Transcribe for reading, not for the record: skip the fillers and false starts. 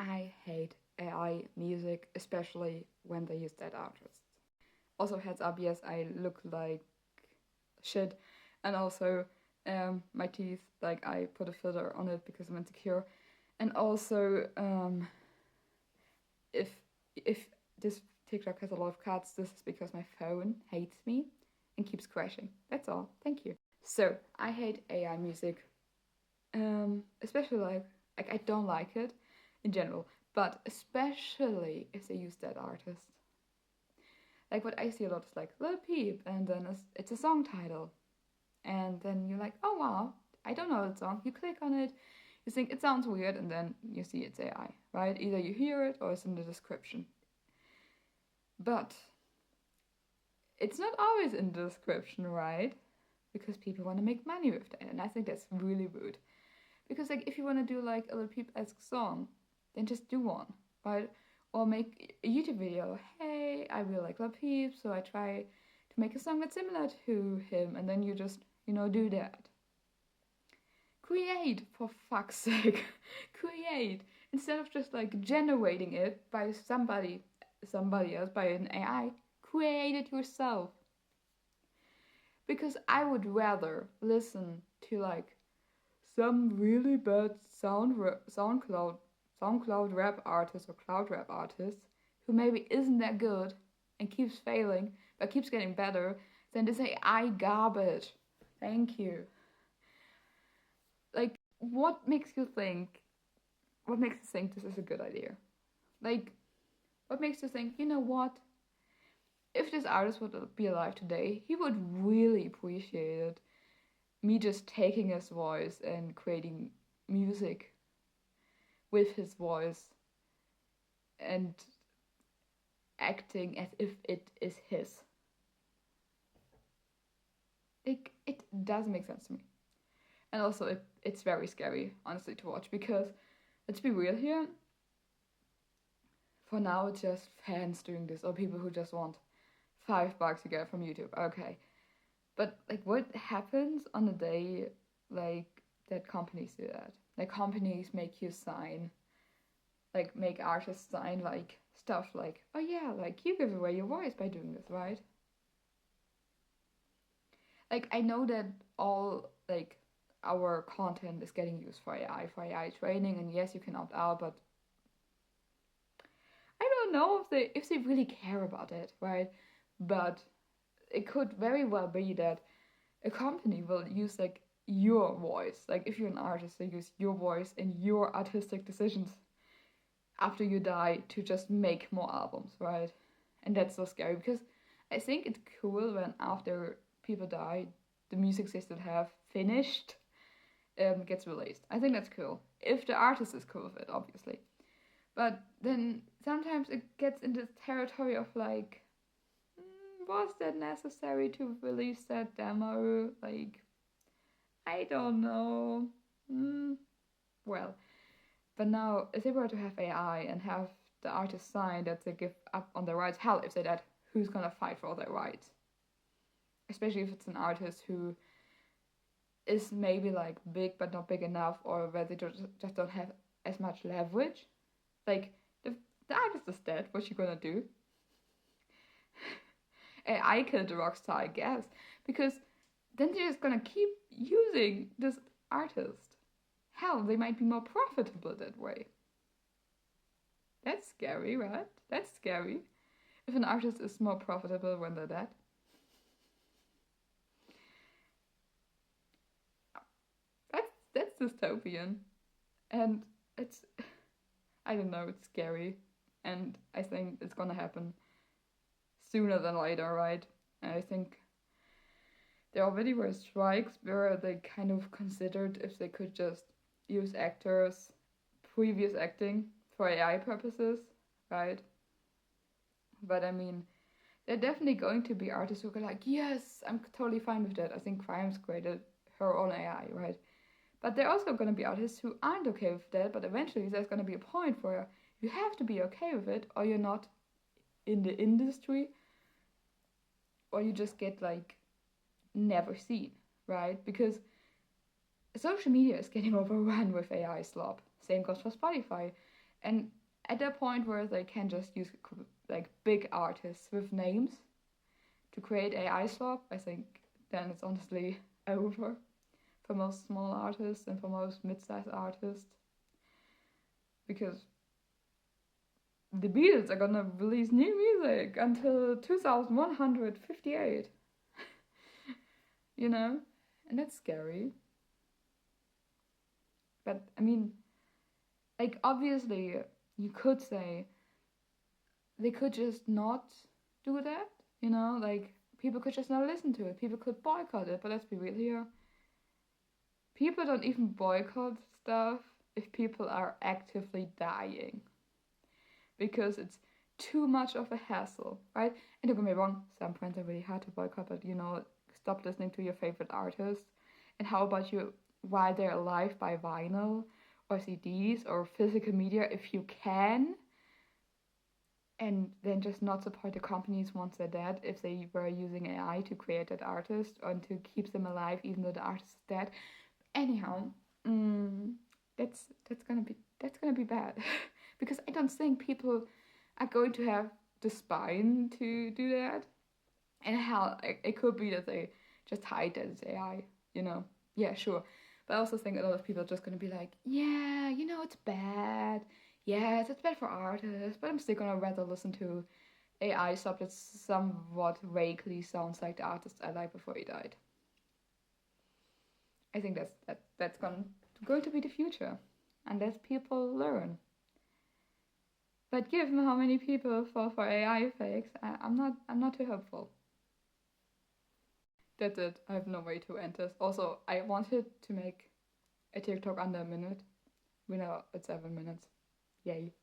I hate AI music, especially when they use dead artists. Also, heads up, yes, I look like shit, and also my teeth, like I put a filter on it because I'm insecure, and also if if this TikTok has a lot of cuts, this is because my phone hates me and keeps crashing. That's all. Thank you. So I hate AI music, especially like I don't like it in general, but especially if they use dead artists. Like what I see a lot is like Lil Peep, and then it's a song title, and then you're like, oh wow, I don't know the song. You click on it, you think it sounds weird, and then you see it's AI, right? Either you hear it or it's in the description. But it's not always in the description, right? Because people want to make money with that, and I think that's really rude. Because like if you want to do like a Lil Peep-esque song, then just do one, right? Or make a YouTube video. Hey, I really like Lil Peep, so I try to make a song that's similar to him, and then you just do that. Create, for fuck's sake. Create instead of just like generating it by somebody else, by an AI. Create it yourself. Because I would rather listen to like some really bad SoundCloud rap artist or cloud rap artist who maybe isn't that good and keeps failing but keeps getting better than this AI garbage. Thank you. Like, what makes you think this is a good idea? Like, what makes you think, you know what? If this artist would be alive today, he would really appreciate it. Me just taking his voice and creating music with his voice and acting as if it is his. Like, it doesn't make sense to me. And also, it's very scary, honestly, to watch because, let's be real here, for now it's just fans doing this or people who just want $5 to get from YouTube. Okay. But, like, what happens on the day, like, that companies do that? Like, companies make you sign, like, make artists sign, like, stuff like, oh yeah, like, you give away your voice by doing this, right? Like, I know that all, like, our content is getting used for AI training, and yes, you can opt out, but I don't know if they really care about it, right? But it could very well be that a company will use like your voice. Like if you're an artist, they use your voice and your artistic decisions after you die to just make more albums, right? And that's so scary because I think it's cool when after people die, the music they still have finished gets released. I think that's cool. If the artist is cool with it, obviously. But then sometimes it gets into territory of like, was that necessary to release that demo? Like, I don't know. Well, but now if they were to have AI and have the artist sign that they give up on their rights, hell, if they did, who's gonna fight for their rights? Especially if it's an artist who is maybe like big but not big enough, or where they just don't have as much leverage. Like the artist is dead. What's she gonna do? I killed the rock star, I guess, because then they're just gonna keep using this artist. Hell, they might be more profitable that way. That's scary, right? That's scary. If an artist is more profitable when they're dead. That's dystopian. And it's I don't know, it's scary. And I think it's gonna happen sooner than later, right? And I think there already were strikes where they kind of considered if they could just use actors' previous acting for AI purposes, right? But I mean, there are definitely going to be artists who are like, yes, I'm totally fine with that. I think Grimes created her own AI, right? But there are also going to be artists who aren't okay with that, but eventually there's going to be a point where you have to be okay with it, or you're not in the industry, or you just get like never seen, right? Because social media is getting overrun with AI slop. Same goes for Spotify. And at that point where they can just use like big artists with names to create AI slop, I think then it's honestly over for most small artists and for most mid-sized artists, because the Beatles are gonna release new music until 2158, you know, and that's scary. But I mean, like obviously, you could say they could just not do that, you know, like people could just not listen to it, people could boycott it. But let's be real here, people don't even boycott stuff if people are actively dying, because it's too much of a hassle, right? And don't get me wrong, some friends are really hard to boycott, but you know, stop listening to your favorite artist. And how about you, while they're alive, buy vinyl or CDs or physical media if you can, and then just not support the companies once they're dead if they were using AI to create that artist or to keep them alive even though the artist is dead. Anyhow, mm, that's gonna be bad because I don't think people are going to have the spine to do that. And hell, it could be that they just hide that it's AI, you know? Yeah, sure. But I also think a lot of people are just gonna be like, yeah, you know, it's bad. Yes, it's bad for artists, but I'm still gonna rather listen to AI stuff that somewhat vaguely sounds like the artist I liked before he died. I think that's going to be the future, unless people learn. But given how many people fall for AI fakes, I'm not too hopeful. That's it. I have no way to end this. Also, I wanted to make a TikTok under a minute. We know it's 7 minutes. Yay.